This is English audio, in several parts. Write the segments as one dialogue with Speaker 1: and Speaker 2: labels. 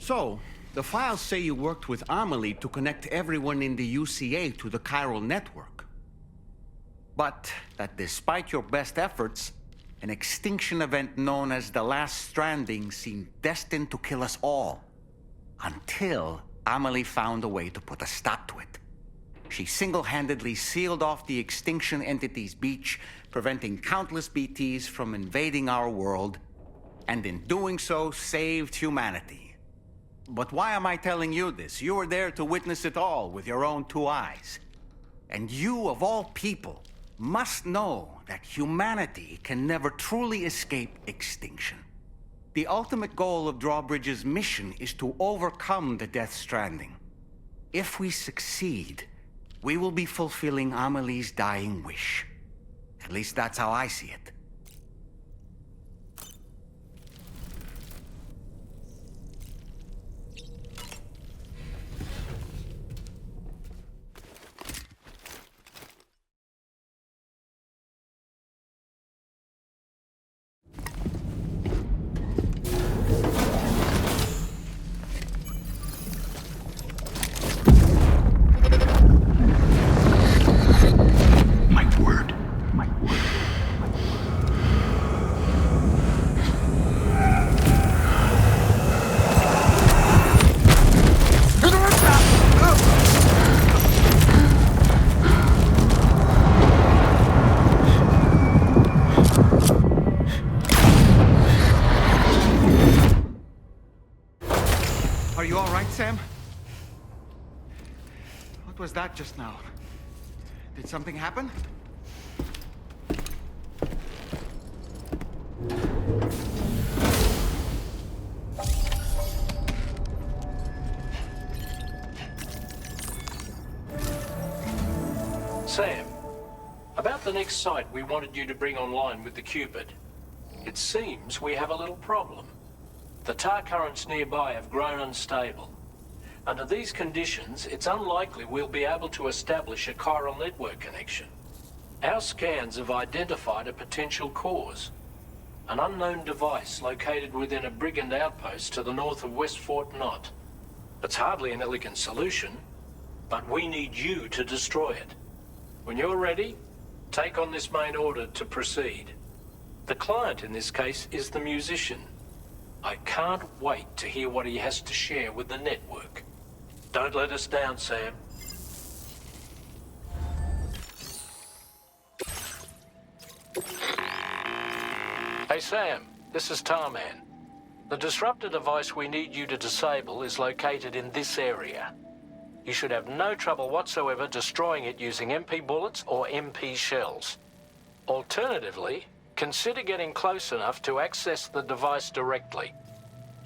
Speaker 1: So, the files say you worked with Amelie to connect everyone in the UCA to the chiral network. But that despite your best efforts, an extinction event known as the Last Stranding seemed destined to kill us all. Until Amelie found a way to put a stop to it. She single-handedly sealed off the extinction entity's beach, preventing countless BTs from invading our world, and in doing so, saved humanity. But why am I telling you this? You were there to witness it all with your own two eyes. And you, of all people, must know that humanity can never truly escape extinction. The ultimate goal of Drawbridge's mission is to overcome the Death Stranding. If we succeed, we will be fulfilling Amelie's dying wish. At least that's how I see it. Are you all right, Sam? What was that just now? Did something happen?
Speaker 2: Sam, about the next site we wanted you to bring online with the Cupid. It seems we have a little problem. The tar currents nearby have grown unstable. Under these conditions, it's unlikely we'll be able to establish a chiral network connection. Our scans have identified a potential cause. An unknown device located within a brigand outpost to the north of West Fort Knott. It's hardly an elegant solution, but we need you to destroy it. When you're ready, take on this main order to proceed. The client in this case is the musician. I can't wait to hear what he has to share with the network. Don't let us down, Sam. Hey, Sam, this is Tarman. The disruptor device we need you to disable is located in this area. You should have no trouble whatsoever destroying it using MP bullets or MP shells. Alternatively, consider getting close enough to access the device directly.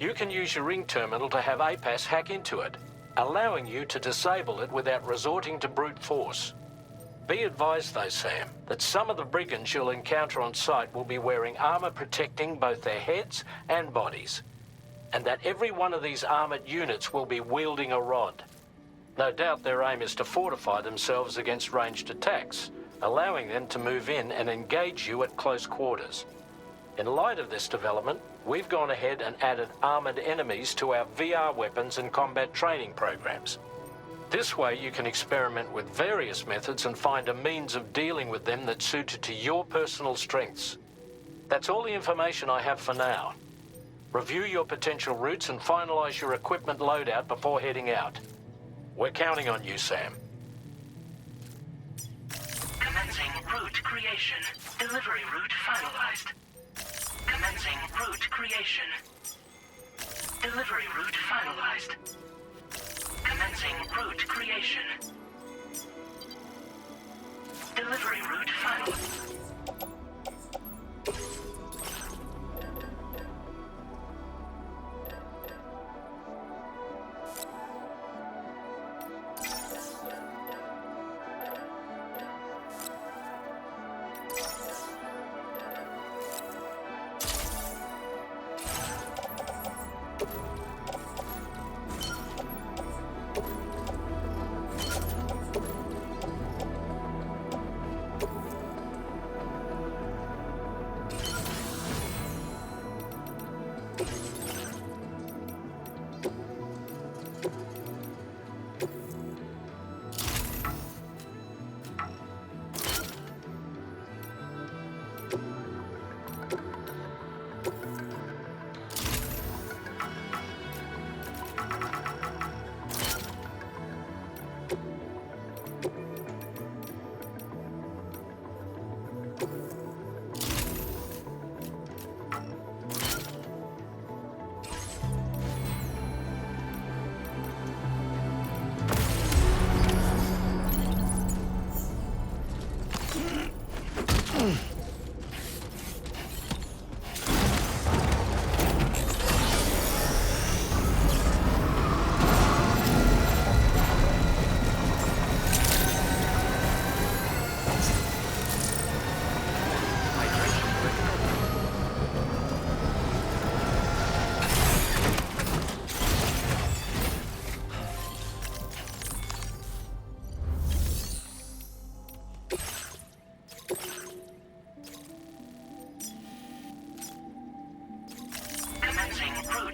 Speaker 2: You can use your ring terminal to have APAS hack into it, allowing you to disable it without resorting to brute force. Be advised though, Sam, that some of the brigands you'll encounter on site will be wearing armor protecting both their heads and bodies, and that every one of these armored units will be wielding a rod. No doubt their aim is to fortify themselves against ranged attacks, allowing them to move in and engage you at close quarters. In light of this development, we've gone ahead and added armored enemies to our VR weapons and combat training programs. This way you can experiment with various methods and find a means of dealing with them that's suited to your personal strengths. That's all the information I have for now. Review your potential routes and finalize your equipment loadout before heading out. We're counting on you, Sam.
Speaker 3: Commencing route creation. Delivery route finalized. Commencing route creation. Delivery route finalized. Commencing route creation. Delivery route finalized.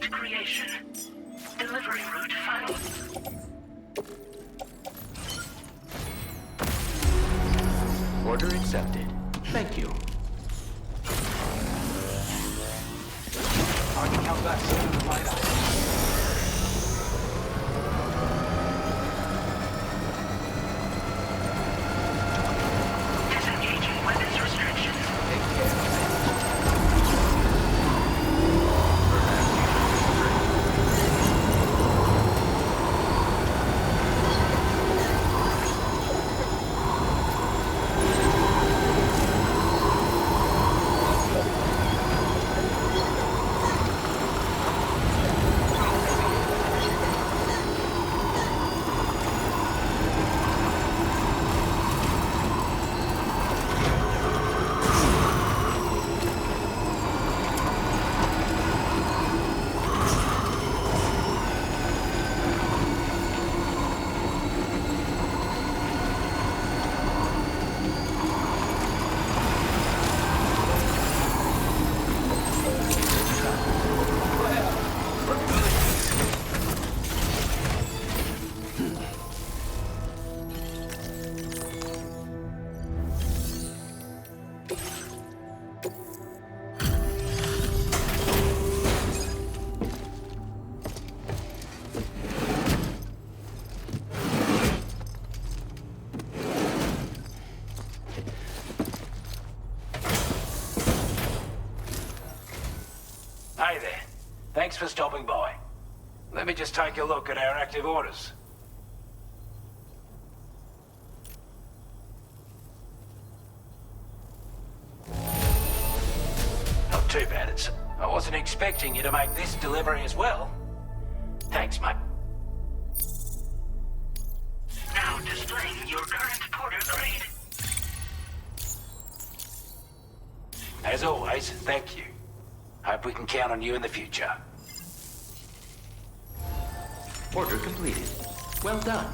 Speaker 3: route creation. Delivery route final.
Speaker 4: Order accepted. Thank you. Target count back to the light up.
Speaker 3: Disengaging weapons restrictions.
Speaker 4: Take care.
Speaker 5: Hey there. Thanks for stopping by. Let me just take a look at our active orders. Not too bad. I wasn't expecting you to make this delivery as well. Thanks, mate.
Speaker 3: Now displaying your current porter grade.
Speaker 5: As always, thank you. Hope we can count on you in the future.
Speaker 4: Order completed. Well done.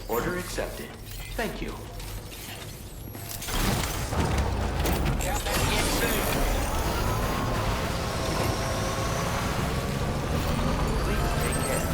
Speaker 4: Order accepted. Thank you.
Speaker 5: Count that again soon.
Speaker 4: Please take care.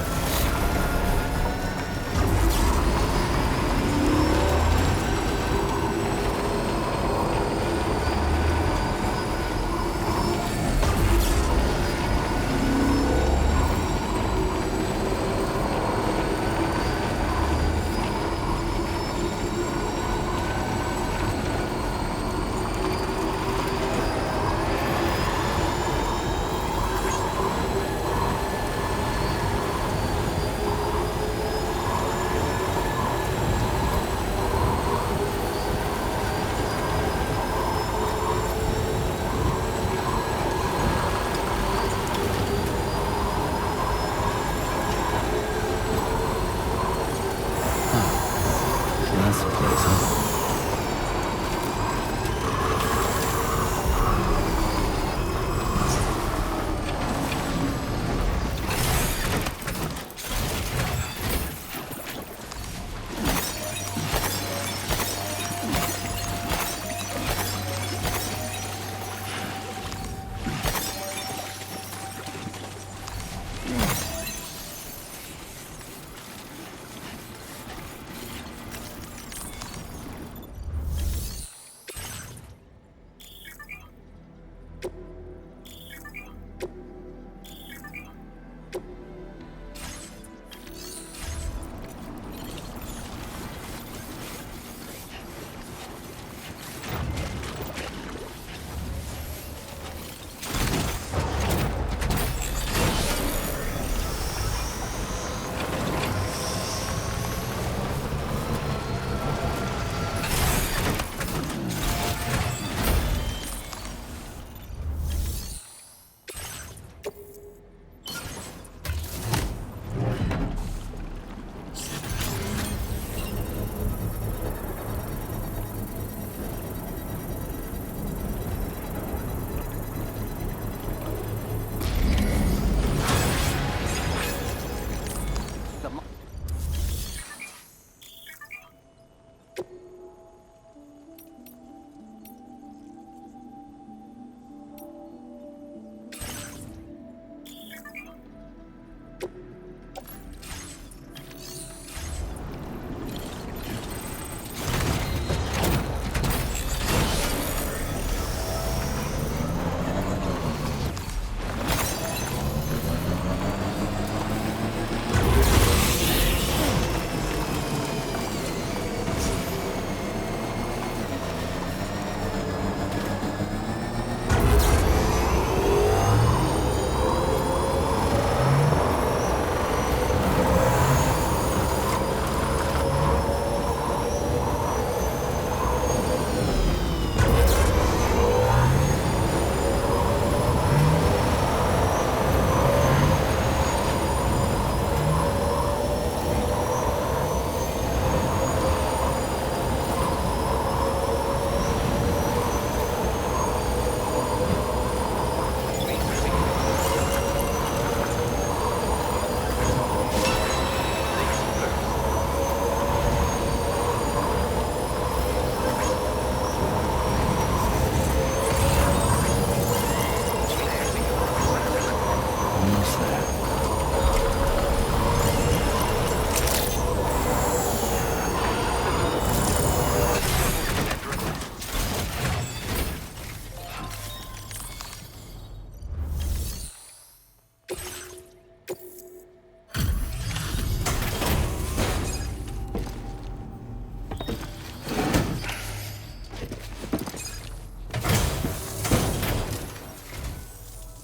Speaker 1: the...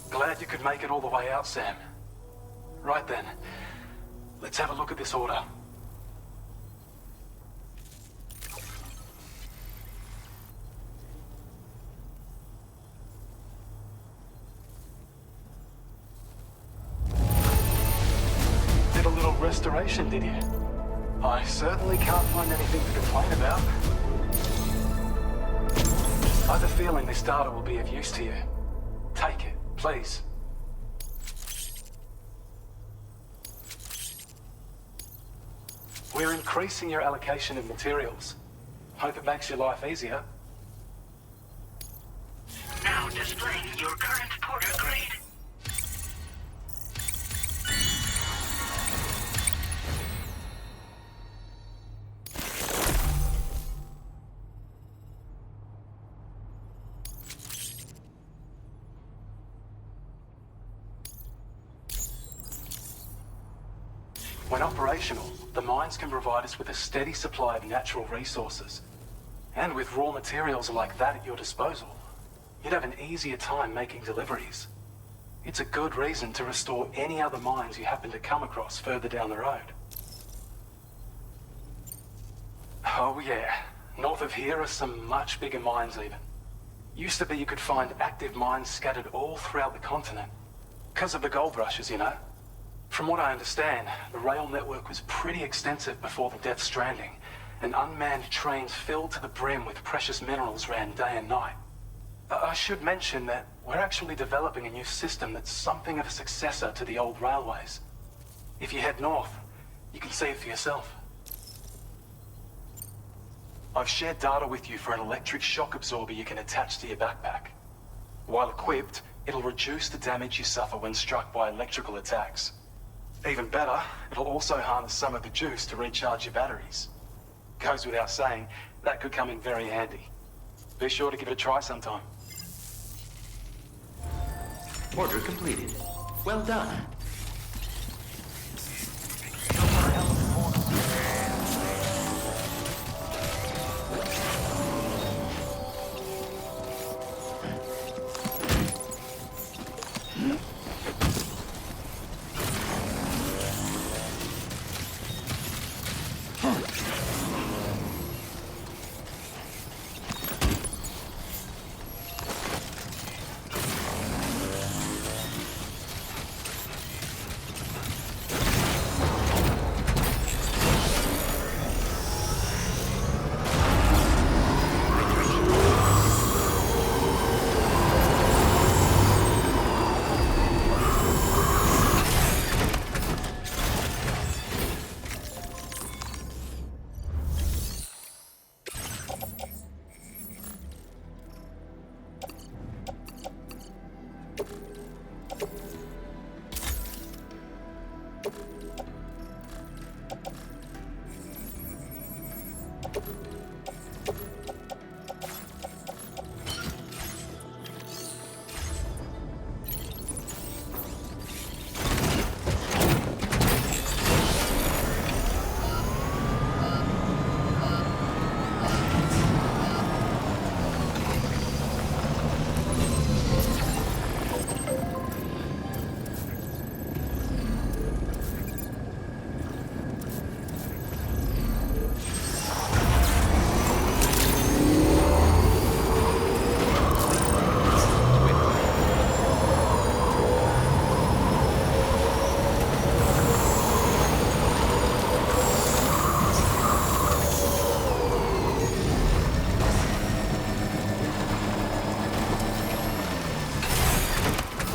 Speaker 5: Glad you could make it all the way out, Sam. Right then, let's have a look at this order. Did a little restoration, did you? I certainly can't find anything to complain about. I have a feeling this data will be of use to you. Take it, please. We're increasing your allocation of materials. Hope it makes your life easier.
Speaker 3: Now displaying your current porter grade.
Speaker 5: When operational, the mines can provide us with a steady supply of natural resources. And with raw materials like that at your disposal, you'd have an easier time making deliveries. It's a good reason to restore any other mines you happen to come across further down the road. Oh yeah, north of here are some much bigger mines even. Used to be you could find active mines scattered all throughout the continent. Because of the gold rushes, you know. From what I understand, the rail network was pretty extensive before the Death Stranding, and unmanned trains filled to the brim with precious minerals ran day and night. I should mention that we're actually developing a new system that's something of a successor to the old railways. If you head north, you can see it for yourself. I've shared data with you for an electric shock absorber you can attach to your backpack. While equipped, it'll reduce the damage you suffer when struck by electrical attacks. Even better, it'll also harness some of the juice to recharge your batteries. Goes without saying, that could come in very handy. Be sure to give it a try sometime.
Speaker 4: Order completed. Well done.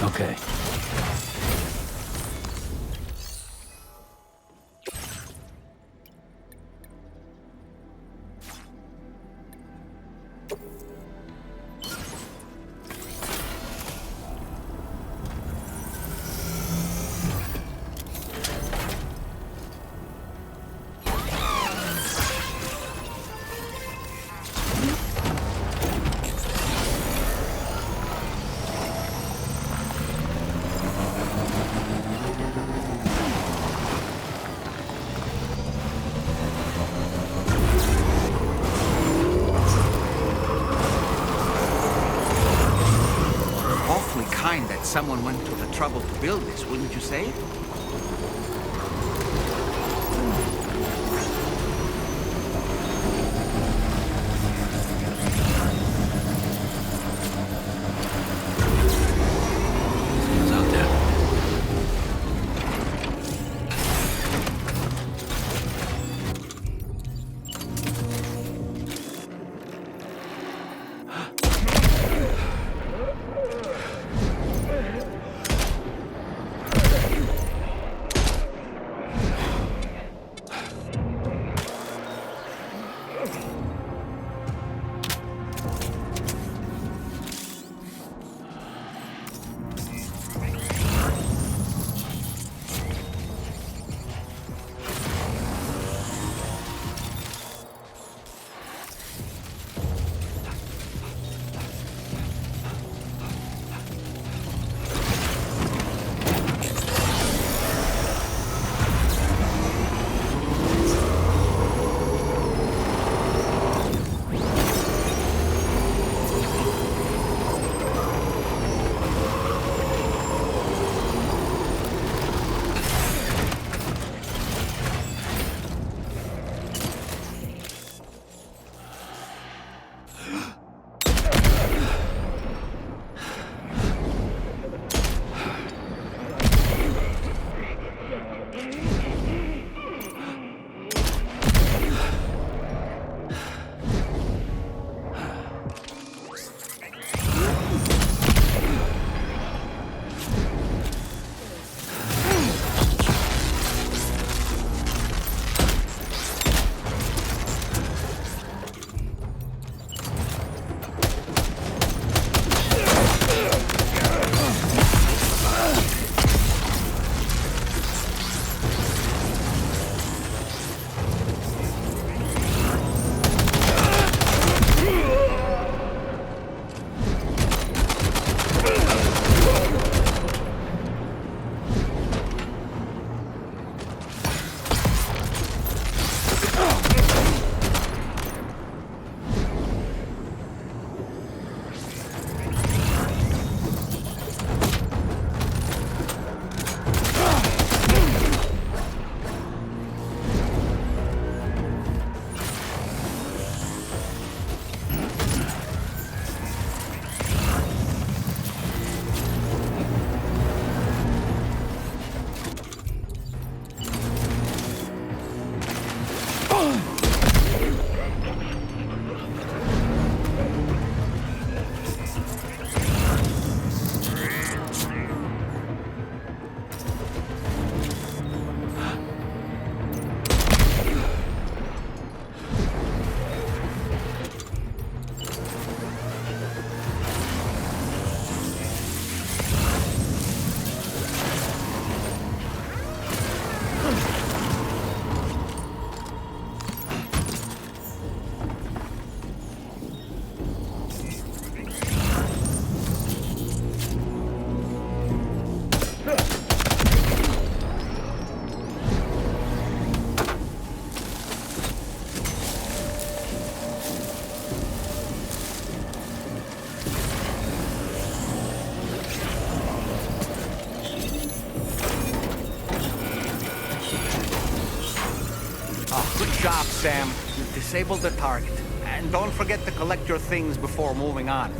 Speaker 2: Okay.
Speaker 1: That someone went to the trouble to build this, wouldn't you say?
Speaker 2: Someone's out there.
Speaker 1: Oh, good job, Sam. You've disabled the target. And don't forget to collect your things before moving on.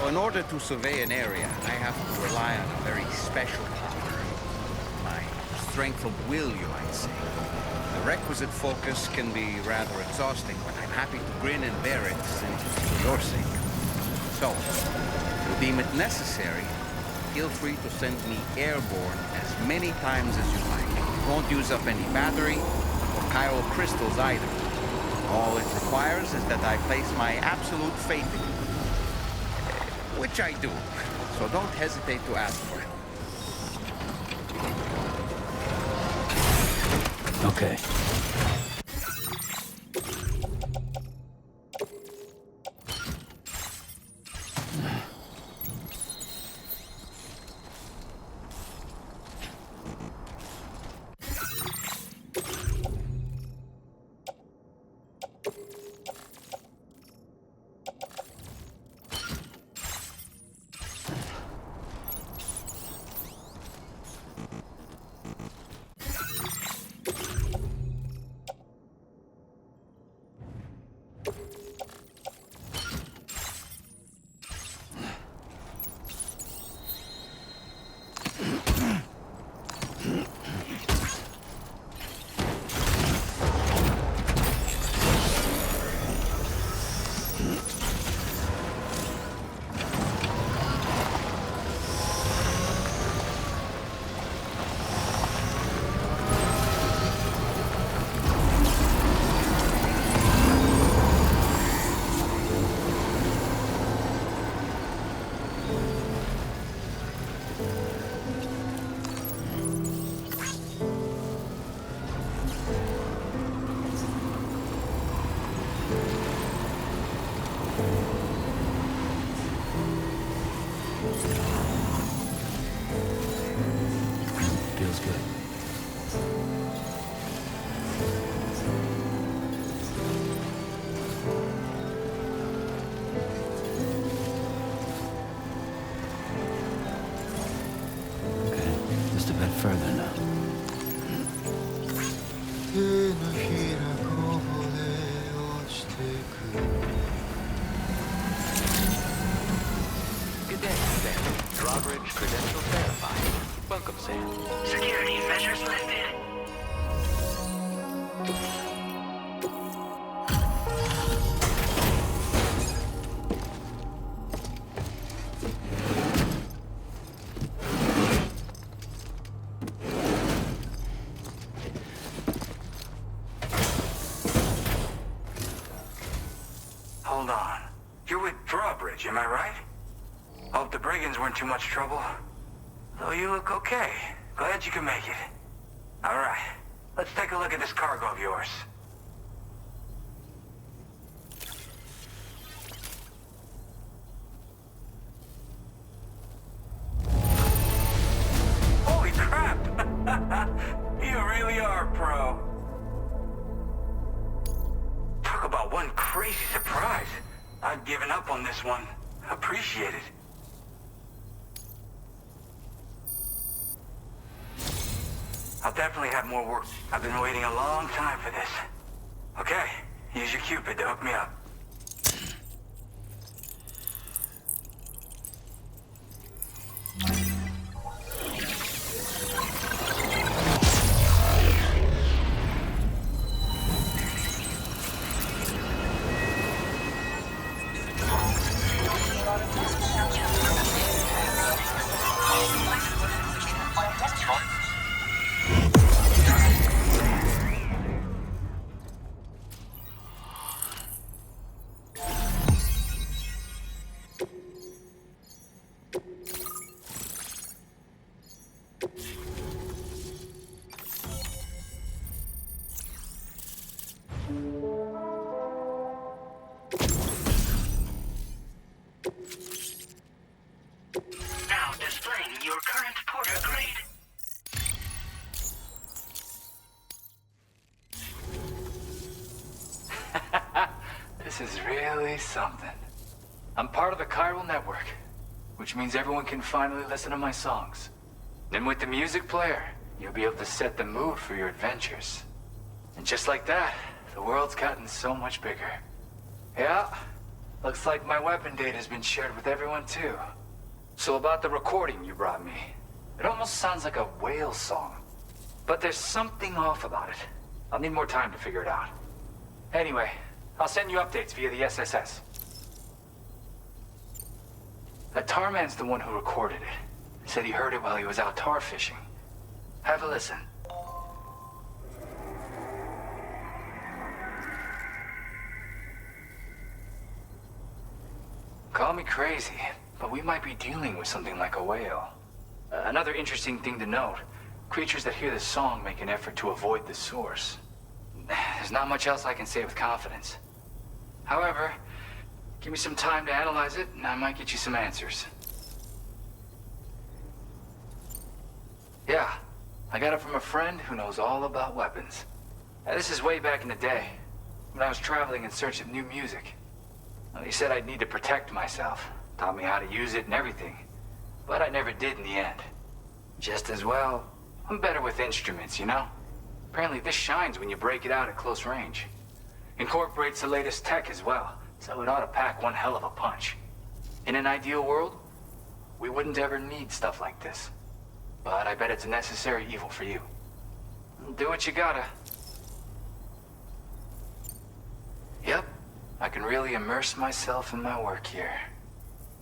Speaker 1: So in order to survey an area, I have to rely on a very special power. My strength of will, you might say. The requisite focus can be rather exhausting, but I'm happy to grin and bear it since it's for your sake. So, if you deem it necessary, feel free to send me airborne as many times as you like. It won't use up any battery or chiral crystals either. All it requires is that I place my absolute faith in you. Which I do, so don't hesitate to ask for it.
Speaker 6: Okay. Feels good. Okay, just a bit further now.
Speaker 4: Good day, Sam. Drawbridge credentials verified. Welcome, Sam.
Speaker 3: Security measures lifted.
Speaker 7: Hold on. You're with Drawbridge, am I right? Hope the brigands weren't too much trouble. Though you look okay. Glad you can make it. All right. Let's take a look at this cargo of yours. Holy crap! You really are a pro. Talk about one crazy surprise. I've given up on this one. Appreciate it. I'll definitely have more work. I've been waiting a long time for this. Okay, use your Cupid to hook me up.
Speaker 3: Now displaying your current porter grade.
Speaker 5: This is really something. I'm part of the chiral network, which means everyone can finally listen to my songs. Then with the music player, you'll be able to set the mood for your adventures. And just like that, the world's gotten so much bigger. Yeah,
Speaker 8: Looks like my weapon data has been shared with everyone too. So about the recording you brought me. It almost sounds like a whale song. But there's something off about it. I'll need more time to figure it out. Anyway, I'll send you updates via the SSS. That tar man's the one who recorded it. He said he heard it while he was out tar fishing. Have a listen. Call me crazy, but we might be dealing with something like a whale. Another interesting thing to note, creatures that hear this song make an effort to avoid the source. There's not much else I can say with confidence. However, give me some time to analyze it, and I might get you some answers. Yeah, I got it from a friend who knows all about weapons. This is way back in the day, when I was traveling in search of new music. He said I'd need to protect myself, taught me how to use it and everything. But I never did in the end. Just as well, I'm better with instruments, you know? Apparently this shines when you break it out at close range. Incorporates the latest tech as well, so it ought to pack one hell of a punch. In an ideal world, we wouldn't ever need stuff like this. But I bet it's a necessary evil for you. Do what you gotta. Yep. I can really immerse myself in my work here.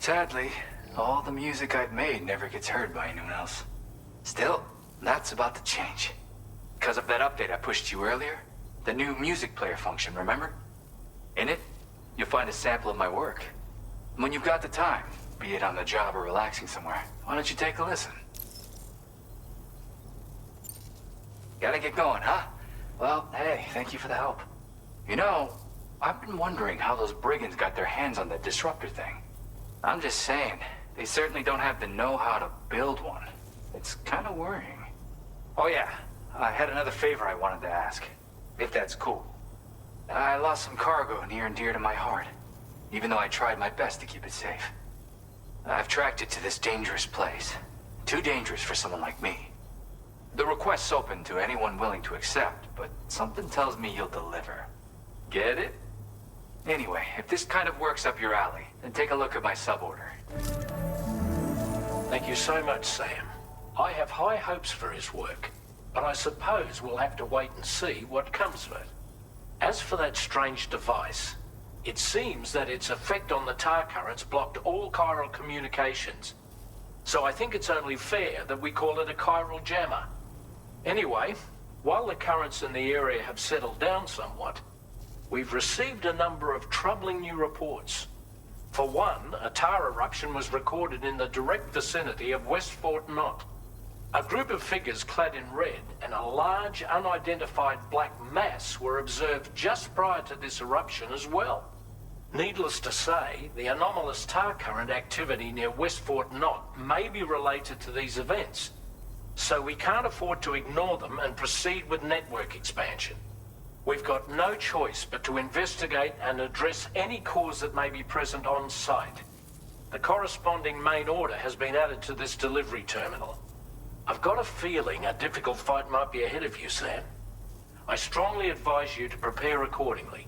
Speaker 8: Sadly, all the music I've made never gets heard by anyone else. Still, that's about to change. Because of that update I pushed you earlier, the new music player function, remember? In it, you'll find a sample of my work. When you've got the time, be it on the job or relaxing somewhere, why don't you take a listen? Gotta get going, huh? Well, hey, thank you for the help. You know, I've been wondering how those brigands got their hands on that disruptor thing. I'm just saying, they certainly don't have the know-how to build one. It's kind of worrying. Oh yeah, I had another favor I wanted to ask, if that's cool. I lost some cargo near and dear to my heart, even though I tried my best to keep it safe. I've tracked it to this dangerous place. Too dangerous for someone like me. The request's open to anyone willing to accept, but something tells me you'll deliver. Get it? Anyway, if this kind of works up your alley, then take a look at my suborder.
Speaker 2: Thank you so much, Sam. I have high hopes for his work, but I suppose we'll have to wait and see what comes of it. As for that strange device, it seems that its effect on the tar currents blocked all chiral communications. So I think it's only fair that we call it a chiral jammer. Anyway, while the currents in the area have settled down somewhat, we've received a number of troubling new reports. For one, a tar eruption was recorded in the direct vicinity of West Fort Knot. A group of figures clad in red and a large unidentified black mass were observed just prior to this eruption as well. Needless to say, the anomalous tar current activity near West Fort Knot may be related to these events. So we can't afford to ignore them and proceed with network expansion. We've got no choice but to investigate and address any cause that may be present on site. The corresponding main order has been added to this delivery terminal. I've got a feeling a difficult fight might be ahead of you, Sam. I strongly advise you to prepare accordingly.